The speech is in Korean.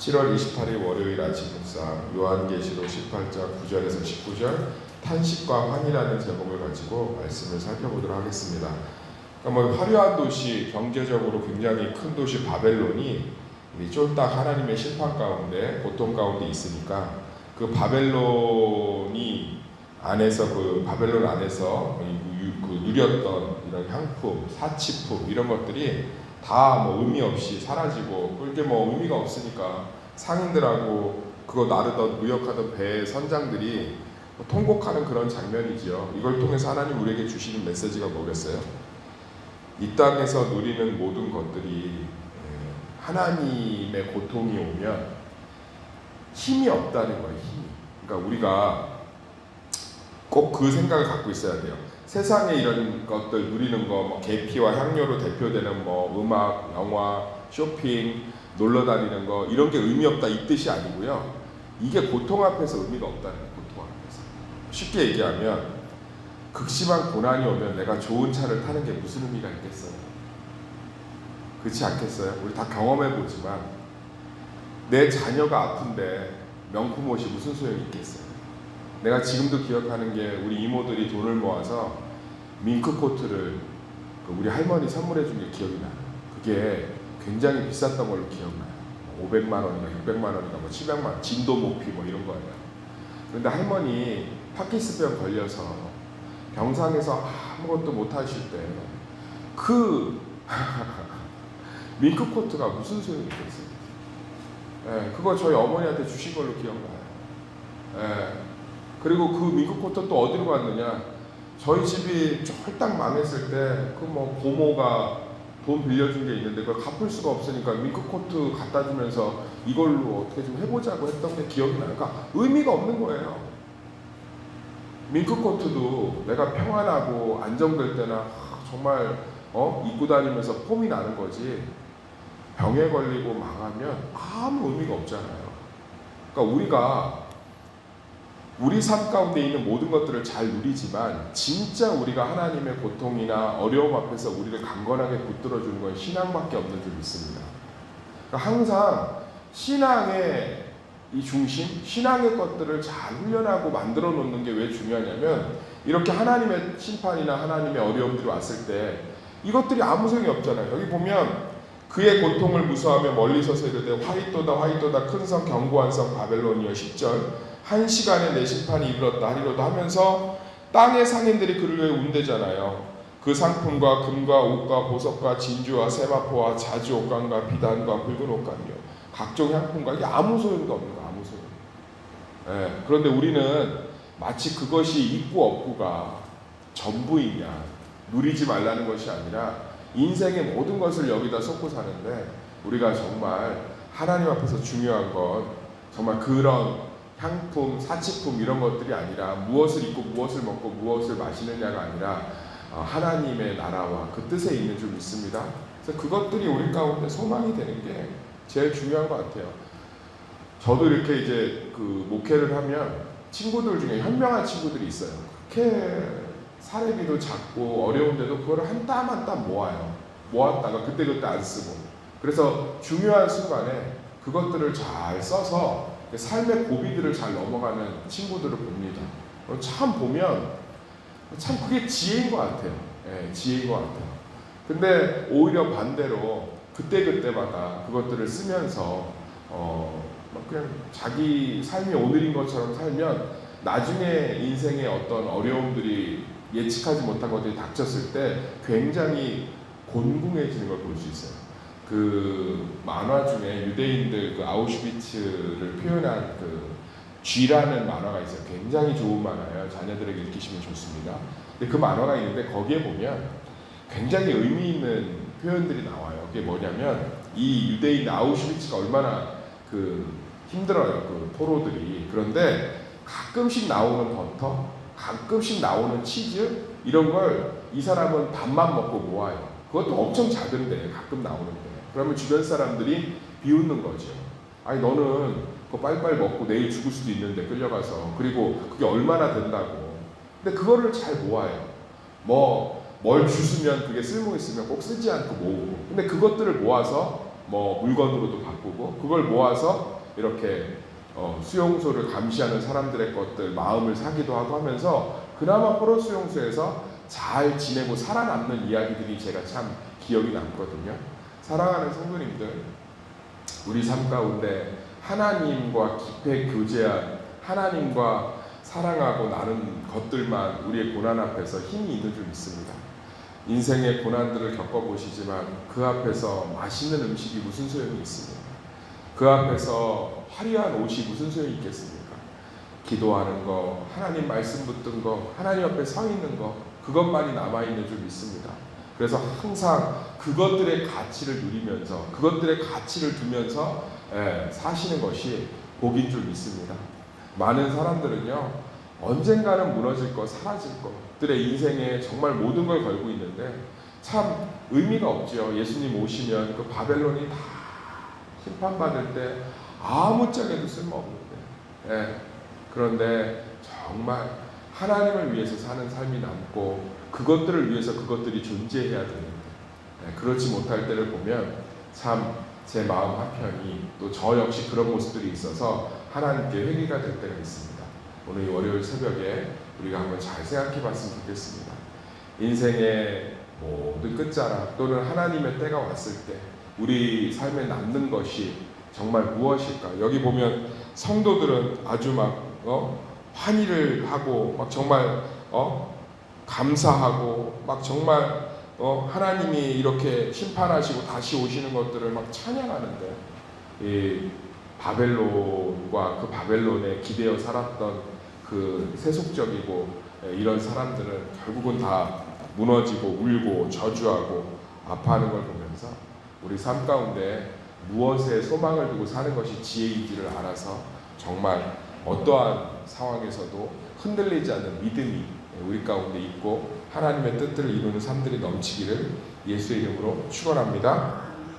7월 28일 월요일 아침 묵상 요한계시록 18장 9절에서 19절 탄식과 환희라는 제목을 가지고 말씀을 살펴보도록 하겠습니다. 그러니까 화려한 도시, 경제적으로 굉장히 큰 도시 바벨론이 쫄딱 하나님의 심판 가운데 고통 가운데 있으니까 그 바벨론이 안에서 그 바벨론 안에서 누렸던 이런 향품, 사치품 이런 것들이 다 의미 없이 사라지고 그게 의미가 없으니까 상인들하고 그거 나르던 무역하던 배의 선장들이 통곡하는 그런 장면이지요. 이걸 통해서 하나님 우리에게 주시는 메시지가 뭐겠어요? 이 땅에서 누리는 모든 것들이 하나님의 고통이 오면 힘이 없다는 거예요. 힘이. 그러니까 우리가 꼭 그 생각을 갖고 있어야 돼요. 세상에 이런 것들 누리는 거, 계피와 향료로 대표되는 음악, 영화, 쇼핑, 놀러 다니는 거 이런 게 의미 없다 이 뜻이 아니고요. 이게 고통 앞에서 의미가 없다는 거예요. 고통 앞에서. 쉽게 얘기하면 극심한 고난이 오면 내가 좋은 차를 타는 게 무슨 의미가 있겠어요? 그렇지 않겠어요? 우리 다 경험해 보지만 내 자녀가 아픈데 명품 옷이 무슨 소용이 있겠어요? 내가 지금도 기억하는 게 우리 이모들이 돈을 모아서 밍크 코트를 우리 할머니 선물해 준 게 기억이 나요. 그게 굉장히 비쌌던 걸로 기억나요. 500만 원인가 600만 원인가 700만 원, 진도 모피 이런 거예요. 그런데 할머니 파킨스병 걸려서 병상에서 아무것도 못 하실 때 그 밍크 코트가 무슨 소용이 있겠어요? 그거 저희 어머니한테 주신 걸로 기억나요. 그리고 그 밍크 코트 또 어디로 갔느냐? 저희 집이 홀딱 망했을 때 그 고모가 돈 빌려준 게 있는데 그걸 갚을 수가 없으니까 밍크 코트 갖다 주면서 이걸로 어떻게 좀 해보자고 했던 게 기억이 나요. 그러니까 의미가 없는 거예요. 밍크 코트도 내가 평안하고 안정될 때나 정말 입고 다니면서 폼이 나는 거지 병에 걸리고 망하면 아무 의미가 없잖아요. 그러니까 우리가 우리 삶 가운데 있는 모든 것들을 잘 누리지만 진짜 우리가 하나님의 고통이나 어려움 앞에서 우리를 강건하게 붙들어주는 건 신앙밖에 없는 줄 믿습니다. 그러니까 항상 신앙의 이 중심, 신앙의 것들을 잘 훈련하고 만들어 놓는 게 왜 중요하냐면 이렇게 하나님의 심판이나 하나님의 어려움들이 왔을 때 이것들이 아무 소용이 없잖아요. 여기 보면 그의 고통을 무서워하며 멀리 서서 이르되 화이또다 화이또다 큰 성 견고한 성 바벨론이여 10절 한 시간에 내 심판이 이르렀다 하리로다 하면서 땅의 상인들이 그를 위해 운대잖아요. 그 상품과 금과 옷과 보석과 진주와 세마포와 자주 옷감과 비단과 붉은 옷감이요 각종 향품과 이게 아무 소용도 없는 거 아무 소용. 그런데 우리는 마치 그것이 있고 없고가 전부이냐 누리지 말라는 것이 아니라 인생의 모든 것을 여기다 쏟고 사는데 우리가 정말 하나님 앞에서 중요한 건 정말 그런 향품, 사치품 이런 것들이 아니라 무엇을 입고 무엇을 먹고 무엇을 마시느냐가 아니라 하나님의 나라와 그 뜻에 있는 줄 믿습니다. 그래서 그것들이 우리 가운데 소망이 되는 게 제일 중요한 것 같아요. 저도 이렇게 이제 그 목회를 하면 친구들 중에 현명한 친구들이 있어요. 그렇게 사례비도 작고 어려운데도 그걸 한 땀 한 땀 모아요. 모았다가 그때그때 안 쓰고. 그래서 중요한 순간에 그것들을 잘 써서 삶의 고비들을 잘 넘어가는 친구들을 봅니다. 참 보면 참 그게 지혜인 것 같아요. 지혜인 것 같아요. 근데 오히려 반대로 그때그때마다 그것들을 쓰면서 그냥 자기 삶이 오늘인 것처럼 살면 나중에 인생의 어떤 어려움들이 예측하지 못한 것들이 닥쳤을 때 굉장히 곤궁해지는 걸 볼 수 있어요. 그 만화 중에 유대인들 그 아우슈비츠를 표현한 그 쥐라는 만화가 있어요. 굉장히 좋은 만화예요. 자녀들에게 읽히시면 좋습니다. 근데 그 만화가 있는데 거기에 보면 굉장히 의미 있는 표현들이 나와요. 그게 뭐냐면 이 유대인 아우슈비츠가 얼마나 그 힘들어요. 그 포로들이. 그런데 가끔씩 나오는 버터, 가끔씩 나오는 치즈 이런 걸 이 사람은 밥만 먹고 모아요. 그것도 엄청 작은데 가끔 나오는데 그러면 주변 사람들이 비웃는 거죠. 아니 너는 그거 빨리빨리 먹고 내일 죽을 수도 있는데 끌려가서 그리고 그게 얼마나 된다고. 근데 그거를 잘 모아요. 뭘 주스면 그게 쓸모 있으면 꼭 쓰지 않고 모으고. 근데 그것들을 모아서 뭐 물건으로도 바꾸고 그걸 모아서 이렇게 수용소를 감시하는 사람들의 것들 마음을 사기도 하고 하면서 그나마 포로 수용소에서 잘 지내고 살아남는 이야기들이 제가 참 기억이 남거든요. 사랑하는 성도님들, 우리 삶 가운데 하나님과 깊이 교제한 하나님과 사랑하고 나눈 것들만 우리의 고난 앞에서 힘이 있는 줄 믿습니다. 인생의 고난들을 겪어보시지만 그 앞에서 맛있는 음식이 무슨 소용이 있습니까? 그 앞에서 화려한 옷이 무슨 소용이 있겠습니까? 기도하는 거, 하나님 말씀 붙든 거, 하나님 앞에 서 있는 거, 그것만이 남아있는 줄 믿습니다. 그래서 항상 그것들의 가치를 누리면서 그것들의 가치를 두면서 사시는 것이 복인 줄 믿습니다. 많은 사람들은요, 언젠가는 무너질 거, 사라질 것들의 인생에 정말 모든 걸 걸고 있는데 참 의미가 없죠. 예수님 오시면 그 바벨론이 다 심판받을 때 아무짝에도 쓸모없는데, 그런데 정말 하나님을 위해서 사는 삶이 남고 그것들을 위해서 그것들이 존재해야 되는데 그렇지 못할 때를 보면 참 제 마음 한편이 또 저 역시 그런 모습들이 있어서 하나님께 회개가 될 때가 있습니다. 오늘 이 월요일 새벽에 우리가 한번 잘 생각해 봤으면 좋겠습니다. 인생의 모든 끝자락 또는 하나님의 때가 왔을 때 우리 삶에 남는 것이 정말 무엇일까? 여기 보면 성도들은 아주 막 환희를 하고 막 정말 감사하고 막 정말 하나님이 이렇게 심판하시고 다시 오시는 것들을 막 찬양하는데 이 바벨론과 그 바벨론에 기대어 살았던 그 세속적이고 이런 사람들은 결국은 다 무너지고 울고 저주하고 아파하는 걸 보면서 우리 삶 가운데 무엇에 소망을 두고 사는 것이 지혜인지를 알아서 정말 어떠한 상황에서도 흔들리지 않는 믿음이 우리 가운데 있고 하나님의 뜻들을 이루는 삶들이 넘치기를 예수의 이름으로 축원합니다.